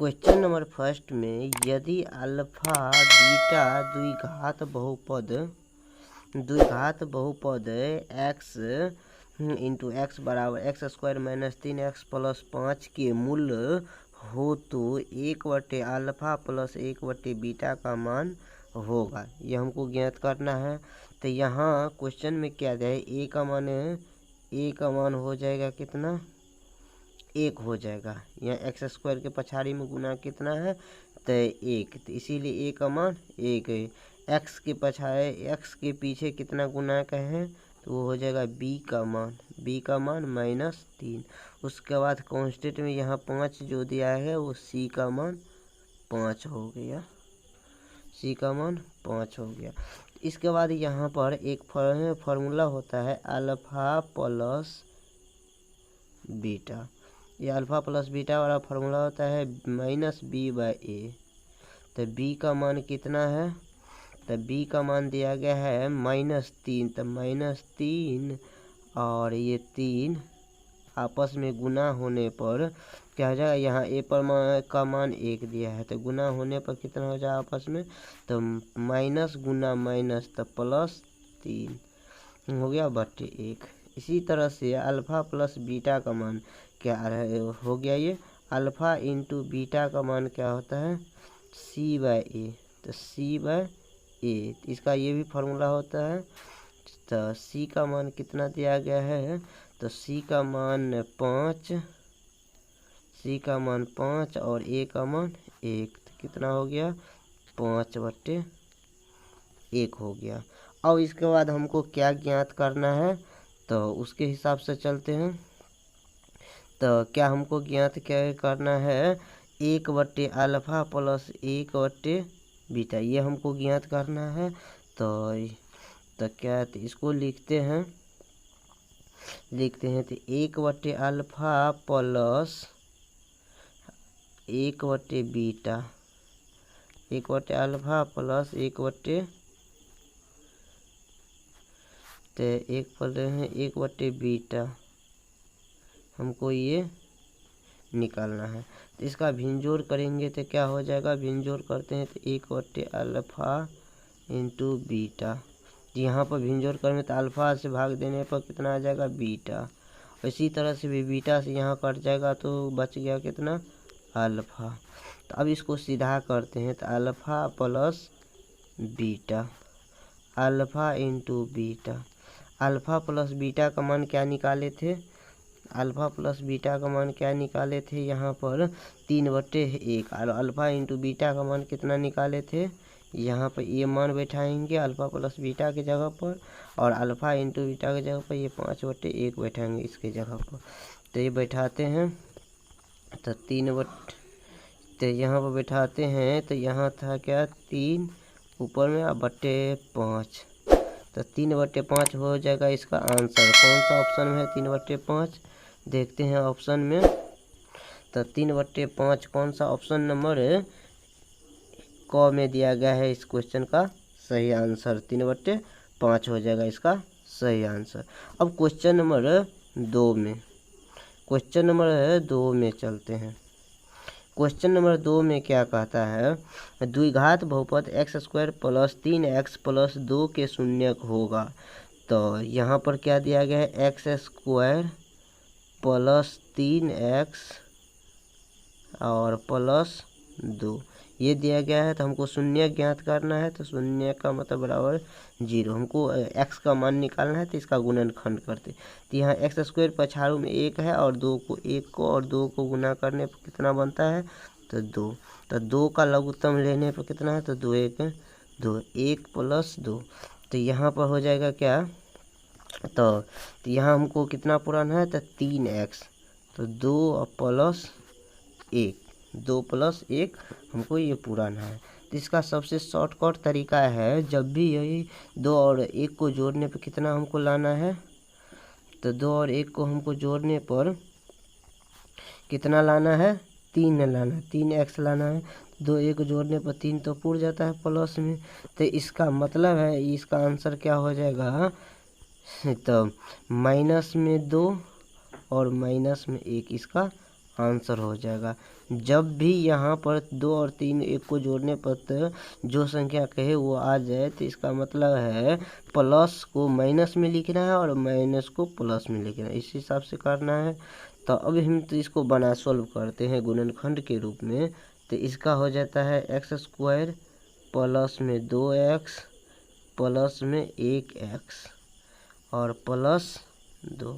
Question number first में यदि alpha beta द्विघात बहुपद x इंटू एक्स बराबर x square minus 3x plus 5 के मूल्य हो तो 1/अल्फा प्लस 1/बीटा का मान होगा। ये हमको ज्ञात करना है। तो यहाँ क्वेश्चन में क्या दिया है, ए का मान हो जाएगा कितना, 1 हो जाएगा। यहाँ एक्स स्क्वायर के पछाड़ी में गुना कितना है, तो 1, तो इसीलिए ए का मान 1 है। एक्स के पीछे कितना गुना का है, तो वो हो जाएगा बी का मान -3। उसके बाद कांस्टेंट में यहाँ 5 जो दिया है वो सी का मान 5 हो गया, इसके बाद यहाँ पर एक फार्मूला होता है अल्फा प्लस बीटा। ये अल्फा प्लस बीटा वाला फार्मूला होता है -b/a। तो b का मान कितना है, तो b का मान दिया गया है -3। तो -3 और ये 3 आपस में गुना होने पर क्या हो जाएगा, यहाँ a पर का मान 1 दिया है, तो गुना होने पर कितना हो जाएगा आपस में, तो माइनस गुना माइनस तो +3 हो गया बटे 1। इसी तरह से अल्फा प्लस बीटा का मान क्या हो गया, ये अल्फा इंटू बीटा का मान क्या होता है c/a। तो c/a इसका ये भी फार्मूला होता है। तो c का मान कितना दिया गया है, तो c का मान 5 और a का मान 1, तो कितना हो गया 5/1 हो गया। अब इसके बाद हमको क्या ज्ञात करना है, तो उसके हिसाब से चलते हैं। तो क्या हमको ज्ञात क्या करना है, 1/अल्फा प्लस 1/बीटा, ये हमको ज्ञात करना है। तो क्या, तो इसको लिखते हैं तो 1/अल्फा प्लस 1/बीटा, 1/अल्फा प्लस 1/बीटा हमको ये निकालना है। तो इसका भिन्नजोड़ करेंगे तो क्या हो जाएगा, भिन्नजोड़ करते हैं तो 1/अल्फा इंटू बीटा। यहाँ पर भिन्नजोड़ करेंगे तो अल्फा से भाग देने पर कितना आ जाएगा बीटा। इसी तरह से भी बीटा से यहाँ कट जाएगा तो बच गया कितना अल्फा। तो अब इसको सीधा करते हैं तो alpha plus beta, alpha into beta. Alpha plus beta का मान क्या निकाले थे, यहाँ पर 3/1। और अल्फा इंटू बीटा का मान कितना निकाले थे, यहाँ पर ये मान बैठाएंगे अल्फा प्लस बीटा की जगह पर, और अल्फा इंटू बीटा की जगह पर ये 5/1 बैठाएंगे इसके जगह पर। तो ये बैठाते हैं तो 3 तो यहाँ पर बैठाते हैं तो यहाँ था क्या 3 ऊपर में अब /5, तो 3/5 हो जाएगा इसका आंसर। कौन सा ऑप्शन में है 3/5, देखते हैं ऑप्शन में। तो 3/5 कौन सा ऑप्शन नंबर क में दिया गया है, इस क्वेश्चन का सही आंसर 3/5 हो जाएगा इसका सही आंसर। अब क्वेश्चन नंबर 2 में चलते हैं। क्वेश्चन नंबर 2 में क्या कहता है, द्विघात बहुपद x² प्लस 3x प्लस 2 के शून्यक होगा। तो यहाँ पर क्या दिया गया है, x² प्लस 3x और प्लस 2 ये दिया गया है। तो हमको शून्य ज्ञात करना है, तो शून्य का मतलब बराबर 0। हमको x का मान निकालना है, तो इसका गुणनखंड करते। तो यहाँ x² पछाड़ू में 1 है और 2 को गुना करने पर कितना बनता है, तो 2। तो 2 का लघुत्तम लेने पर कितना है, तो 2 1 2 1 प्लस 2। तो यहाँ पर हो जाएगा क्या, तो यहाँ हमको कितना पुराना है, तो 3x, तो 2 प्लस 1 हमको ये पुराना है। तो इसका सबसे शॉर्टकट तरीका है, जब भी यही 2 और 1 को जोड़ने पर कितना हमको लाना है, तो 2 और 1 को हमको जोड़ने पर कितना लाना है, 3 लाना है, 3x लाना है। 2 1 जोड़ने पर 3 तो पुर जाता है प्लस में। तो इसका मतलब है इसका आंसर क्या हो जाएगा, तो -2 और -1 इसका आंसर हो जाएगा। जब भी यहाँ पर 2 और 3 एक को जोड़ने पर जो संख्या कहे वो आ जाए तो इसका मतलब है प्लस को माइनस में लिखना है और माइनस को प्लस में लिखना है, इस हिसाब से करना है। तो अब हम तो इसको बना सॉल्व करते हैं गुणनखंड के रूप में। तो इसका हो जाता है एक्स स्क्वायर प्लस में 2x प्लस में 1x और प्लस 2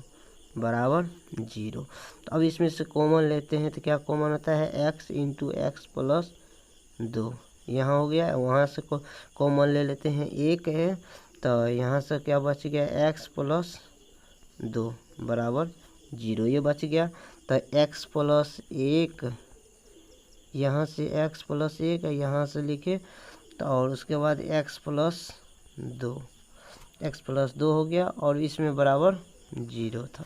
बराबर 0। तो अब इसमें से कॉमन लेते हैं तो क्या कॉमन होता है x इंटू एक्स प्लस 2, यहाँ हो गया। वहाँ से कॉमन ले लेते हैं 1 है, तो यहाँ से क्या बच गया x प्लस 2 बराबर 0, ये बच गया। तो x प्लस 1 यहाँ से x प्लस 1 यहाँ से लिखे, तो और उसके बाद x प्लस 2 हो गया और इसमें बराबर 0 था।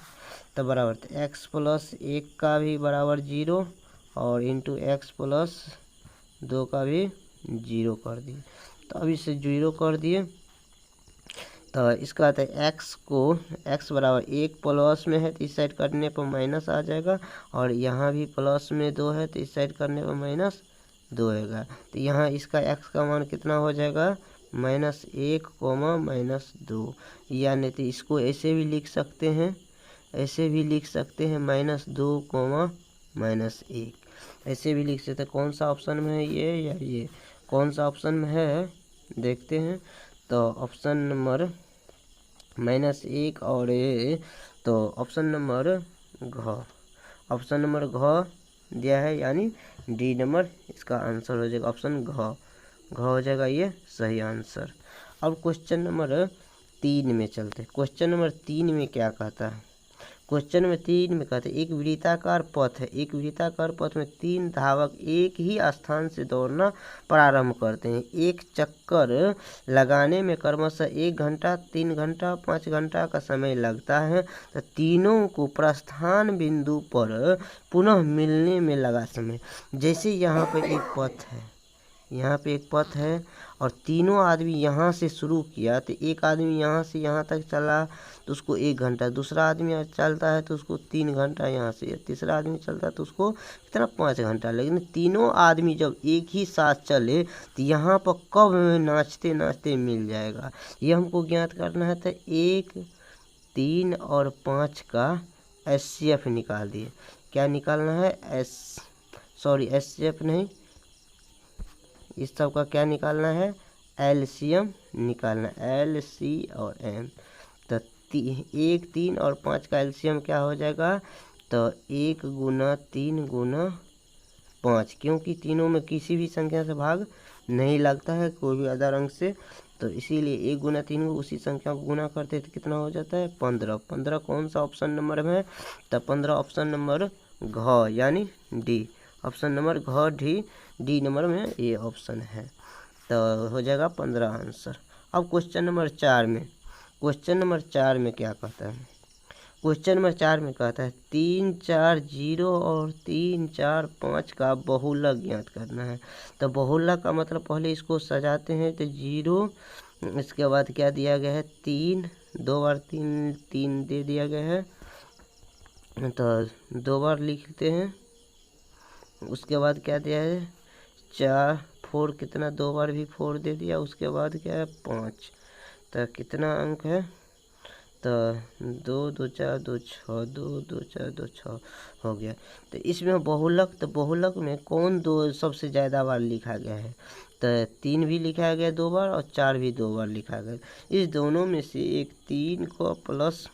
तो बराबर तो x प्लस 1 का भी बराबर 0 और इंटू एक्स प्लस 2 का भी 0 कर दिए। तो अब इसे 0 कर दिए, तो इसका आता है x बराबर 1 प्लस में है तो इस साइड करने पर माइनस आ जाएगा, और यहाँ भी प्लस में 2 है तो इस साइड करने पर माइनस 2 आएगा। तो यहाँ इसका x का मान कितना हो जाएगा -1 -2, यानी तो इसको ऐसे भी लिख सकते हैं, ऐसे भी लिख सकते हैं -2 -1, ऐसे भी लिख सकते हैं। कौन सा ऑप्शन में है ये या ये, कौन सा ऑप्शन में है देखते हैं। तो ऑप्शन नंबर -1 और ये, तो ऑप्शन नंबर घ दिया है, यानी डी नंबर इसका आंसर हो जाएगा। ऑप्शन घ हो जाएगा ये सही आंसर। अब क्वेश्चन नंबर 3 में चलते हैं। क्वेश्चन नंबर 3 में क्या कहता है, क्वेश्चन नंबर 3 में कहते हैं एक वृत्ताकार पथ है, एक वृत्ताकार पथ में 3 धावक एक ही स्थान से दौड़ना प्रारंभ करते हैं। एक चक्कर लगाने में क्रमशः 1 घंटा, 3 घंटा, 5 घंटा का समय लगता है। तो तीनों को प्रस्थान बिंदु पर पुनः मिलने में लगा समय। जैसे यहाँ पे एक पथ है, यहाँ पे एक पथ है और तीनों आदमी यहाँ से शुरू किया, तो एक आदमी यहाँ से यहाँ तक चला तो उसको 1 घंटा, दूसरा आदमी चलता है तो उसको 3 घंटा, यहाँ से तीसरा आदमी चलता है तो उसको कितना 5 घंटा। लेकिन तीनों आदमी जब एक ही साथ चले तो यहाँ पर कब नाचते नाचते मिल जाएगा, ये हमको ज्ञात करना है। तो 1, 3 और 5 का HCF निकाल दिए। क्या निकालना है HCF नहीं, इस सब का क्या निकालना है LCM निकालना, LC और M। तो 1, 3 और 5 का LCM क्या हो जाएगा, तो 1 गुना 3 गुना 5, क्योंकि तीनों में किसी भी संख्या से भाग नहीं लगता है कोई भी आधार अंक से, तो इसीलिए 1 गुना 3 को उसी संख्या को गुना करते तो कितना हो जाता है 15। 15 कौन सा ऑप्शन नंबर में है, तो 15 ऑप्शन नंबर घ यानी डी, ऑप्शन नंबर घ डी नंबर में ये ऑप्शन है, तो हो जाएगा 15 आंसर। अब क्वेश्चन नंबर 4 में, क्वेश्चन नंबर 4 में क्या कहता है, क्वेश्चन नंबर 4 में कहता है 3, 4, 0 और 3, 4, 5 का बहुलक ज्ञात करना है। तो बहुलक का मतलब पहले इसको सजाते हैं, तो 0, इसके बाद क्या दिया गया है 3, 2 बार 3 दे दिया गया है, तो 2 बार लिखते हैं। उसके बाद क्या दिया है 4, 4 कितना 2 बार भी 4 दे दिया। उसके बाद क्या है 5, तो कितना अंक है, तो 2, 2, 4, 2, 6, 2, 2, 4, 2, 6 हो गया। तो इसमें बहुलक, तो बहुलक में कौन 2 सबसे ज़्यादा बार लिखा गया है, तो 3 भी लिखा गया 2 बार और 4 भी 2 बार लिखा गया। इस दोनों में से एक 3 को प्लस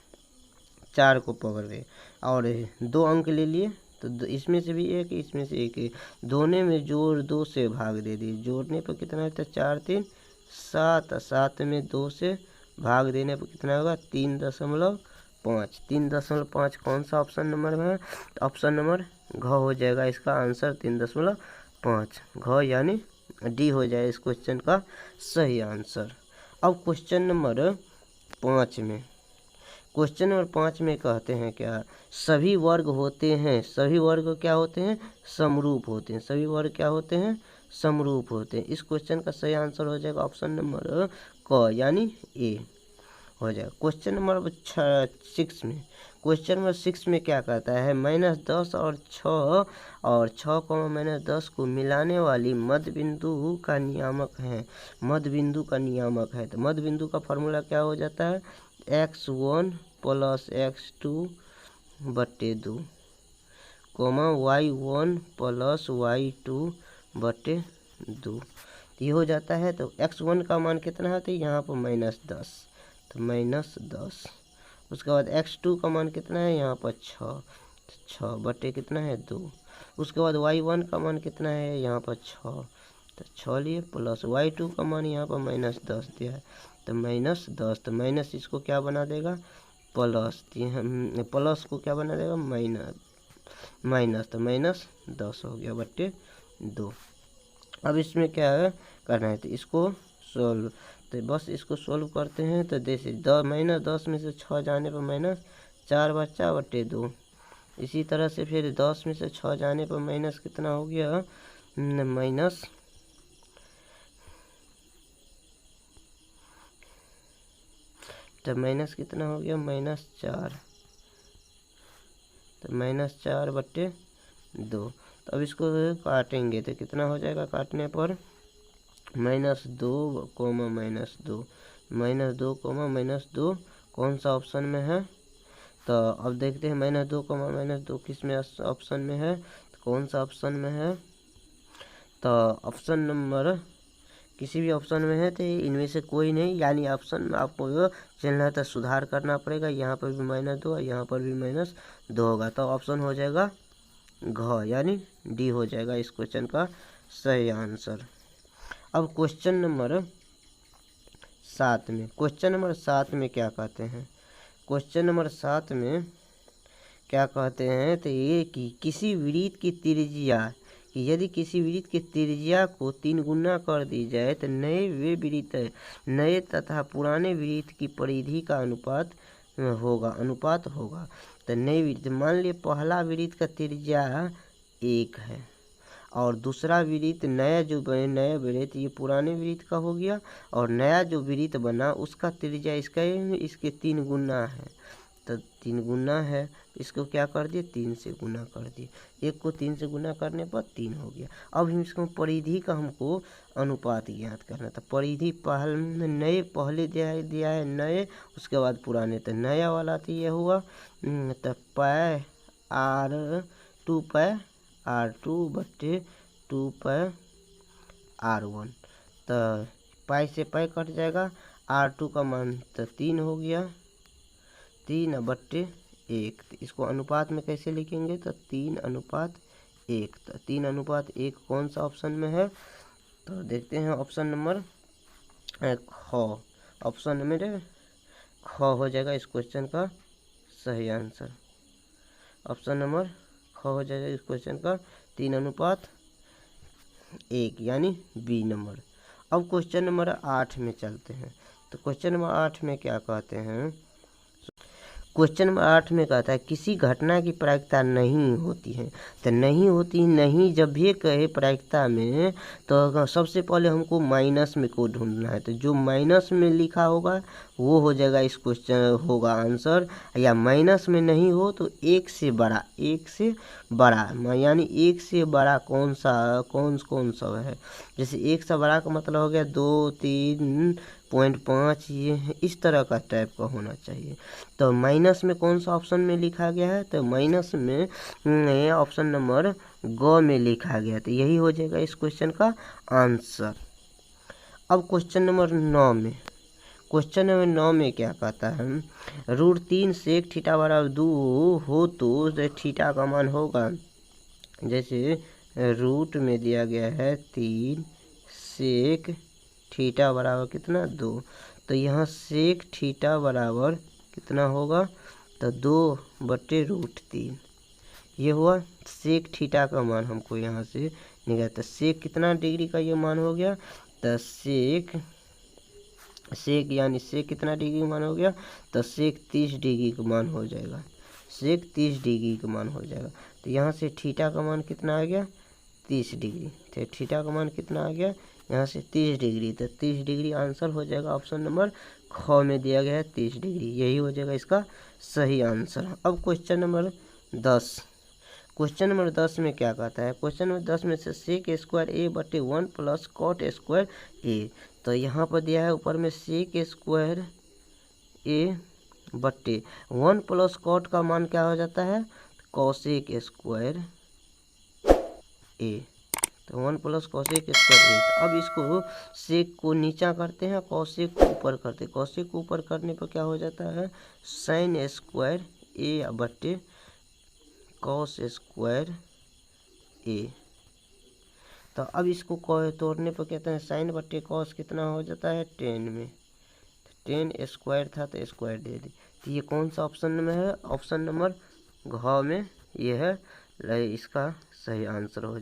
4 को पकड़े और 2 अंक ले लिए, तो इसमें से भी एक, इसमें से एक, दोनों में जोड़ 2 से भाग दे दिए। जोड़ने पर कितना होता है 4, 3, 7, 7 में 2 से भाग देने पर कितना होगा 3.5। 3.5 कौन सा ऑप्शन नंबर में है, तो ऑप्शन नंबर घ हो जाएगा इसका आंसर 3.5 घ, यानी डी हो जाए इस क्वेश्चन का सही आंसर। अब क्वेश्चन नंबर 5 में, क्वेश्चन नंबर 5 में कहते हैं क्या, सभी वर्ग होते हैं, सभी वर्ग क्या होते हैं समरूप होते हैं, सभी वर्ग क्या होते हैं समरूप होते हैं। इस क्वेश्चन का सही आंसर हो जाएगा ऑप्शन नंबर क, यानी ए हो जाएगा। क्वेश्चन नंबर 6 में, क्वेश्चन नंबर 6 में क्या कहता है, -10 और 6 -10 को मिलाने वाली मध्य बिंदु का नियामक है। मध्य बिंदु का नियामक है तो मध्य बिंदु का फॉर्मूला क्या हो जाता है, x1 + x2 बटे 2 y1 + y2 बटे 2 ये हो जाता है। तो x1 का मान कितना है, तो यहाँ पर -10 तो -10। उसके बाद x2 का मान कितना है, यहाँ पर 6 बटे कितना है 2। उसके बाद y1 का मान कितना है, यहाँ पर 6 तो 6 लिए प्लस y2 का मान यहाँ पर -10 दिया है तो -10। तो माइनस इसको क्या बना देगा, प्लस। प्लस को क्या बना देगा, माइनस तो -10 हो गया बटे 2। अब इसमें क्या है करना है, तो इसको सोल्व, तो बस इसको सोल्व करते हैं। तो जैसे -10 में से 6 जाने पर -4 बचा बटे 2। इसी तरह से फिर 10 में से 6 जाने पर माइनस कितना हो गया, माइनस तो माइनस कितना हो गया, -4 तो -4 बटे 2। तो अब इसको काटेंगे तो कितना हो जाएगा, काटने पर -2, -2 कौन सा ऑप्शन में है। तो अब देखते हैं -2 किस में ऑप्शन में है, तो कौन सा ऑप्शन में है, तो ऑप्शन नंबर किसी भी ऑप्शन में है तो इनमें से कोई नहीं, यानी ऑप्शन में आपको चलना है तो सुधार करना पड़ेगा। यहाँ पर भी -2 और यहाँ पर भी -2 होगा तो ऑप्शन हो जाएगा घ, यानी डी हो जाएगा इस क्वेश्चन का सही आंसर। अब क्वेश्चन नंबर 7 में, क्या कहते हैं, क्वेश्चन नंबर 7 में क्या कहते हैं, तो ये कि किसी वृत्त की त्रिज्या, कि यदि किसी वृत्त की त्रिज्या को 3 गुना कर दी जाए तो नए तथा पुराने वृत्त की परिधि का अनुपात होगा। तो नए वृत्त, मान लिए पहला वृत्त का त्रिज्या 1 है और दूसरा वृत्त नया वृत्त ये पुराने वृत्त का हो गया, और नया जो वृत्त बना उसका त्रिज्या इसके 3 गुना है। तो 3 गुना है, इसको क्या कर दिए, 3 से गुना कर दिए। 1 को 3 से गुना करने पर 3 हो गया। अब इसको परिधि का हमको अनुपात ज्ञात करना था। परिधि पहले दिया है नए, उसके बाद पुराने। तो नया वाला तो ये हुआ तो पाई r2 बटे 2 पाई r1। तो पाई से पाई कट जाएगा, r2 का मान तो 3 हो गया, 3 बटे 1। तो इसको अनुपात में कैसे लिखेंगे, तो 3:1। तो 3:1 कौन सा ऑप्शन में है, तो देखते हैं ऑप्शन नंबर ख। ऑप्शन नंबर ख हो जाएगा इस क्वेश्चन का सही आंसर। ऑप्शन नंबर ख हो जाएगा इस क्वेश्चन का 3:1 यानी बी नंबर। अब क्वेश्चन नंबर 8 में चलते हैं। तो क्वेश्चन नंबर 8 में क्या कहते हैं, क्वेश्चन नंबर 8 में कहता है किसी घटना की प्रायिकता नहीं होती है। तो नहीं जब भी कहे प्रायिकता में, तो सबसे पहले हमको माइनस में को ढूंढना है। तो जो माइनस में लिखा होगा वो हो जाएगा इस क्वेश्चन होगा आंसर, या माइनस में नहीं हो तो 1 से बड़ा यानी 1 से बड़ा कौन सा है। जैसे 1 से बड़ा का मतलब हो गया 2, 3.5, ये इस तरह का टाइप का होना चाहिए। तो माइनस में कौन सा ऑप्शन में लिखा गया है, तो माइनस में ऑप्शन नंबर ग में लिखा गया। तो यही हो जाएगा इस क्वेश्चन का आंसर। अब क्वेश्चन नंबर 9 में क्या कहता है, √3 सेक थीटा बराबर 2 हो तो थीटा का मान होगा, जैसे रूट में दिया गया है 3 सेक थीटा बराबर कितना 2। तो यहाँ सेक थीटा बराबर कितना होगा, तो 2 बटे √3 ये हुआ सेक थीटा का मान हमको यहाँ से निकाला। तो सेक कितना डिग्री का ये मान हो गया, तो सेक यानी सेक कितना डिग्री का मान हो गया, तो सेक 30 डिग्री का मान हो जाएगा, सेक 30 डिग्री का मान हो जाएगा। तो यहाँ से थीटा का मान कितना आ गया, 30 डिग्री। तो थीटा का मान कितना आ गया यहाँ से 30 डिग्री। तो 30 डिग्री आंसर हो जाएगा। ऑप्शन नंबर ख में दिया गया है 30 डिग्री, यही हो जाएगा इसका सही आंसर। अब क्वेश्चन नंबर 10। क्वेश्चन नंबर 10 में क्या कहता है? क्वेश्चन नंबर 10 में से सेक स्क्वायर ए बटे 1 प्लस कॉट स्क्वायर ए। तो यहाँ पर दिया है ऊपर में सेक स्क्वायर ए बटे 1 प्लस कॉट का मान क्या हो जाता है? कॉसेक स्क्वायर ए। तो 1 प्लस कॉसेक स्क्वायर ए। अब इसको सेक को नीचा करते हैं, कॉसेक को ऊपर करते हैं। कॉसेक को ऊपर करने पर क्या हो जाता है? साइन स्क्वायर ए बटे कॉस स्क्वायर ए। तो अब इसको तोड़ने पर कहते हैं साइन बटे कॉस कितना हो जाता है? 10 में। 10 स्क्वायर था तो स्क्वायर दे दी। तो ये कौन सा ऑप्शन में है? ऑप्शन नंबर घ में ये है, इसका सही आंसर हो